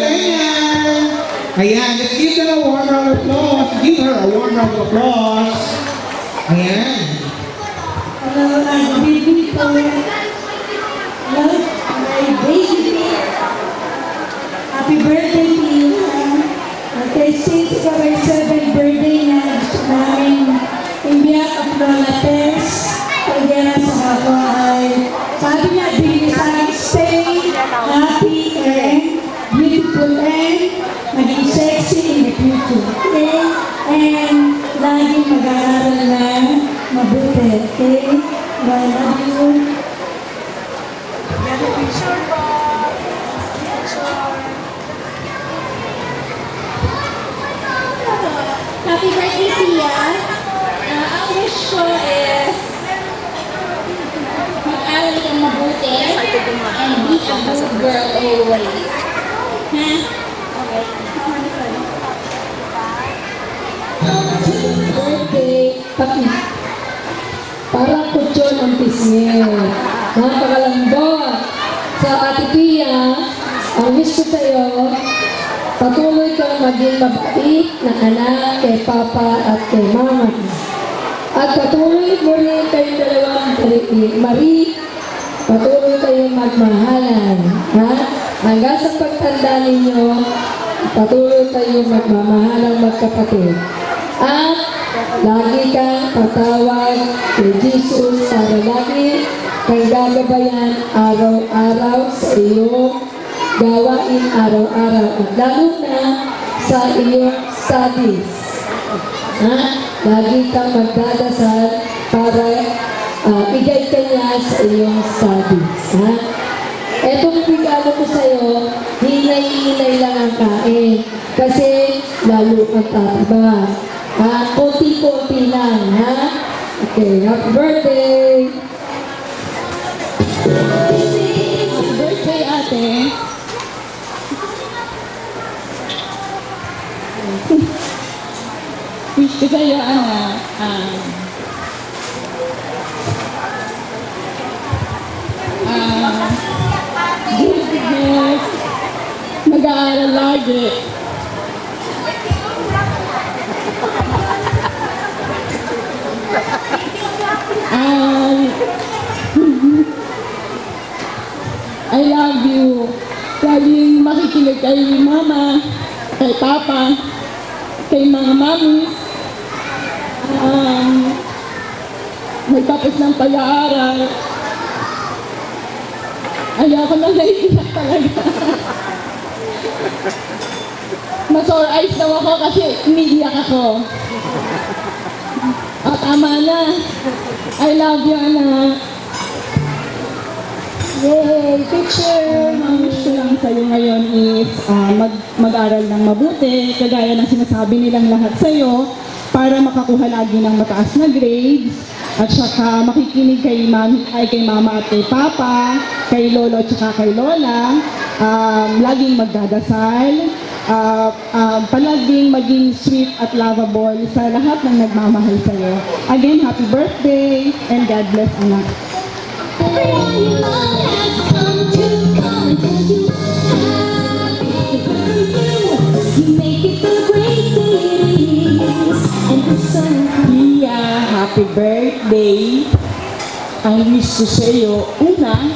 Ayan. Ayan, let's give them a warm round of applause. Give her a warm round of applause. Ayan. Hello, I'm baby po. Hello, my baby. Happy birthday to you. Okay, since ikaw ay 7th birthday na gusto namin ibiyak at Lolates, kaya sa ako ay sabi niya, bigyan sa akin, stay happy and beautiful and maging sexy in the future. Okay? And laging mag-aaral na mabuti. Okay? I love you. Get a picture po. Happy birthday, Tia. Ang wish ko is mag-aral kang mabuti and be a good girl always. Ha? Okay. Birthday, pati. Parang kutsyon ang pisngi. Napakalambot. Sa Ate Pia, ang wish ko sa'yo, patuloy kang maging mabait na anak kay Papa at kay Mama. At patuloy mo rin kayong dalawang Marie, patuloy kayong magmahalan. Ha? Hanggang sa pagtanda ninyo, patuloy kayong magmamahalang magkapatid. At lagi kang patawag kay Jesus para lagi kang gagabayan araw-araw sa iyong gawain araw-araw at lalo na sa iyong studies. Ha? Lagi kang magdadasal para igay ka niya sa iyong studies. Ha? Etong regalo ko sa'yo, hinay-hinay lang ang kain kasi lalo kang tataba. Konti-konti lang, ha? Okay, happy birthday! Happy birthday, ate. Wish ko sa'yo, goodness, mag-aaral lagi. I love you. Laging makikinig kay Mama, kay Papa, kay mga mamis. Nagtapos ng pag-aaral. Ayoko na naiiyak talaga. Masore eyes daw ako kasi umiiyak ako. Tama na. I love you, anak. Yay! Picture! Ang wish ko lang sa'yo ngayon is mag-aral ng mabuti, kagaya ng sinasabi nilang lahat sa'yo, para makakuha lagi ng mataas na grades, at saka makikinig kay Mama at kay Papa, kay Lolo at saka kay Lola, laging magdadasal, palaging maging sweet at lovable sa lahat ng nagmamahal sa'yo. Again, happy birthday and God bless, anak. Everyone you love has come to come and tell you happy birthday. You make it the great day it is, and the sun. Pia, happy birthday. Ang wish ko sa iyo, una,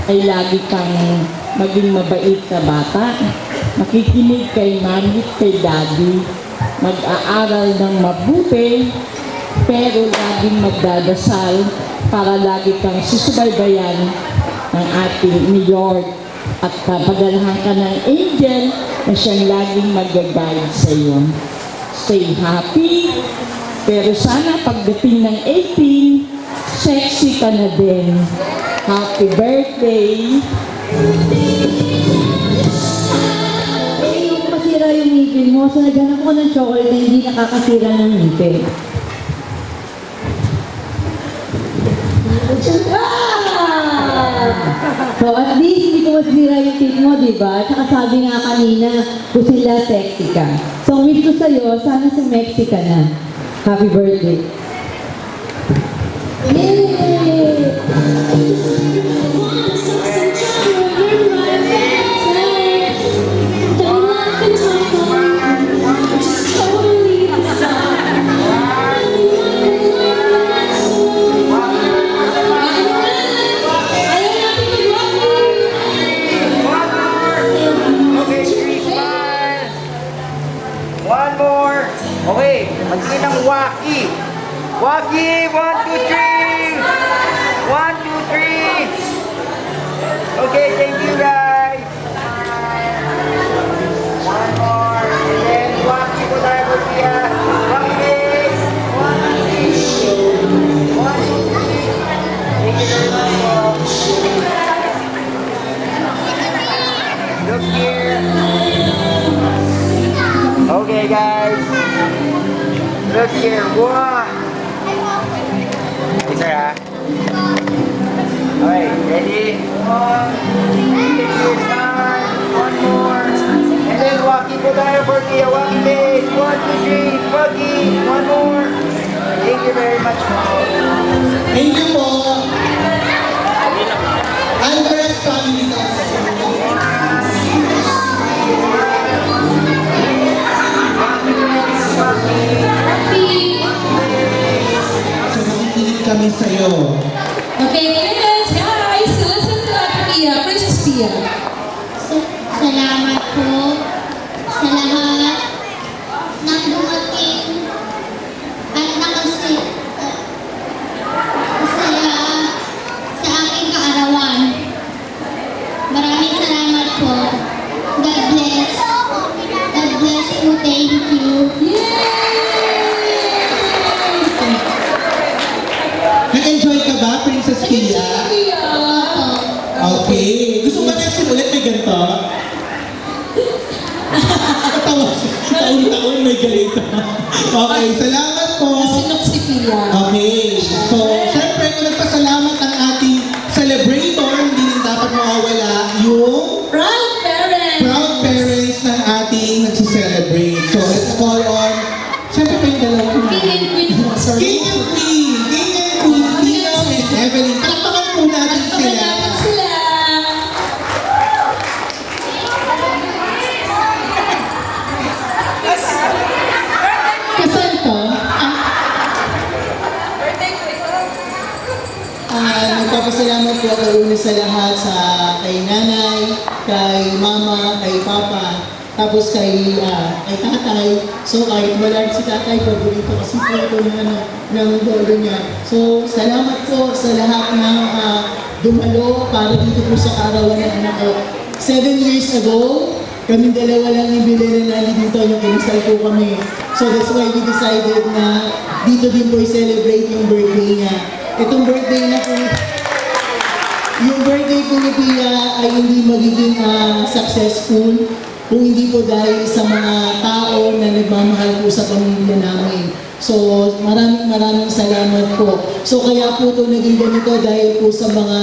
ay lagi kang maging mabait na bata. Makikinig kay mami at kay daddy. Mag-aaral ng mabuti, pero laging magdadasal para lagi kang susubaybayan ng ating New York at padalahan ka ng angel na siyang laging mag-guide sa iyo. Stay happy, pero sana pagdating ng 18, sexy ka na din. Happy birthday! Yung masira yung ngipin mo, so naghanap ko ng chocolate na hindi nakakasira ng ngipin. So at least hindi ko masira yung teeth mo, di ba? At saka sabi nga kanina, kung sila sexy ka. So ang wish ko sa'yo, sana sa Mexico ka na. Happy birthday! Yay! Magtingin ng waki. Waki, 1, 2, 3. 1, 2, 3. Okay, thank you guys. One more. And then waki po tayo po siya. Waki. 1, 2, 3. 1, 2, 3. Thank you very much. Look here. Okay guys. Look here. One. Isa ha. Okay, ready? One. One more. And then walking po tayo for Tia. Walking base. 1, 2, 3. Walking. One more. Thank you very much. Thank you po. Alvarez family daw. So nakikinig kami sa'yo. Okay, friends, guys, listen to Pia, Princess Pia. Salamat po sa lahat ng dumating at nakasaya sa aking kaarawan. Maraming salamat po. God bless. God bless po. Thank you. Nag-enjoy ka ba, Princess Pia? Okay. Gusto mo ba next ulit may ganito? Taon-taon may ganito. Okay, salamat po. Sinok si Pia. Okay. So, syempre, kung nagpasalamat ang ating celebrator, hindi rin dapat mawawala yung Proud parents. proud parents ng ating nagsiselebrate. So, let's call on, syempre pa yung dalawang King and Queen po, sorry. King and Queen! King and Queen! Tino and Evelyn. Palakpakan po natin sila. Pagkakapit sila. Kasal to? Nagpapasalamat po ako una sa lahat kay nanay, kay mama, kay papa, tapos kay tatay. So kahit wala si tatay, paborito kasi po ito ng lolo niya. So salamat po sa lahat ng dumalo para dito po sa kaarawan ng anak ko. 7 years ago, kaming dalawa lang ni Bilena na dito yung kinasal po kami. So that's why we decided na dito din po i-celebrate yung birthday niya. Itong birthday na po, yung birthday po ni Pia ay hindi magiging successful kung hindi po dahil sa mga tao na nagmamahal po sa pamilya namin. So maraming salamat po. So kaya po ito naging ganito dahil po sa mga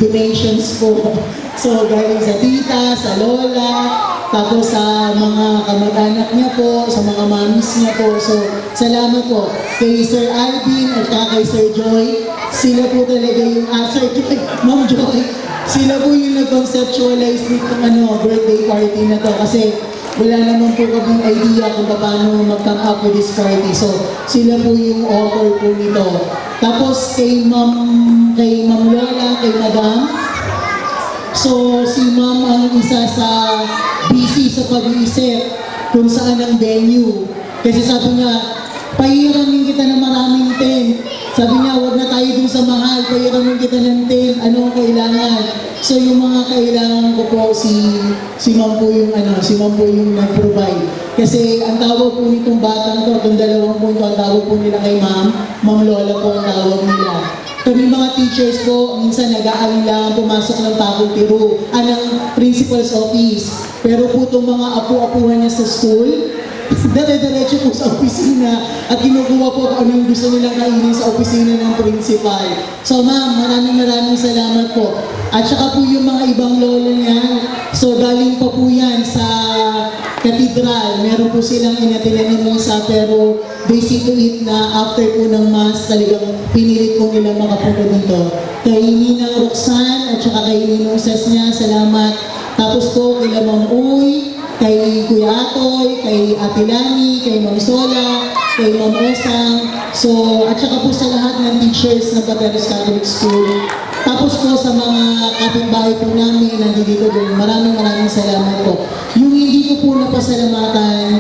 donations po. So galing sa tita, sa lola, tapos sa mga kamag-anak niya po, sa mga mamis niya po. So salamat po kay Sir Alvin at kay Sir Joy. Sila po talaga yung, Sir Joy, Ma'am Joy, sila po yung nag-conceptualize nitong birthday party na to kasi wala naman po kaming idea kung paano mag-come up with this party. So sila po yung author po nito. Tapos kay Ma'am Lola, kay Madam. So si Ma'am ang isa sa busy sa pag-iisip kung saan ang venue. Kasi sabi niya, pahiramin kita ng maraming tent. Sabi niya, huwag na tayo dun sa mahal, pahiramin kita ng tent, ano ang kailangan. So yung mga kailangan ko po, si Ma'am po yung nag-provide. Kasi ang tawag po nitong batang to, itong dalawang po ito, ang tawag po nila kay Ma'am Lola po ang tawag nila. Kami mga teachers po, minsan nag-aaling lang pumasok ng faculty ng principal's office. Pero po itong mga apu-apuhan niya sa school, dire-diretso po sa opisina at kinukuha po kung ano yung gusto nilang kainin sa opisina ng principal. So ma'am, maraming salamat po. At saka po yung mga ibang lola niya, so galing pa po yan sa katedral. Meron po silang inatilan ng misa pero they see to it na after po ng mass, talagang pinilit po nilang makapunta dito. Kay Ninang Roxanne at saka kay Ninong Sas niya, salamat. Tapos po kay Ma'am Uy, kay Kuya Atoy, kay Ate Lani, kay Ma'am Sola, kay Ma'am Osang, so at saka po sa lahat ng teachers ng Pateros Catholic School. Tapos po sa mga kapitbahay po namin nandito doon, maraming salamat po. Yung hindi ko po napasalamatan,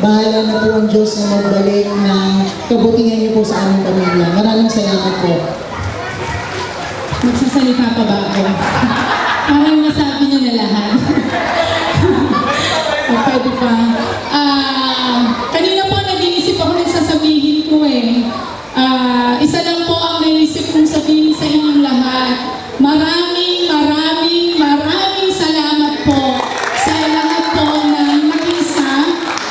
bahala na po ang Diyos na magbalik ng kabutihan niyo po sa aming pamilya. Maraming salamat po. Magsasalita pa ba ako? Parang nasabi niyo na lahat. O, pwede pa. Kanina po nag-iisip ako ng sasabihin ko eh. Isa lang po ang naisip kong sabihin sa inyong lahat. Maraming salamat po sa lahat po ng nakisa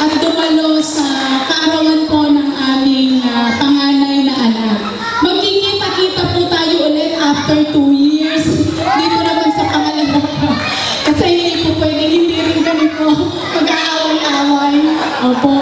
at dumalo sa kaarawan po ng aming panganay na anak. Magkikita-kita po tayo ulit after 2 years. Dito naman sa pangalawa. Kasi hindi po pwede, hindi rin kami po mag-aaway-aaway. Opo.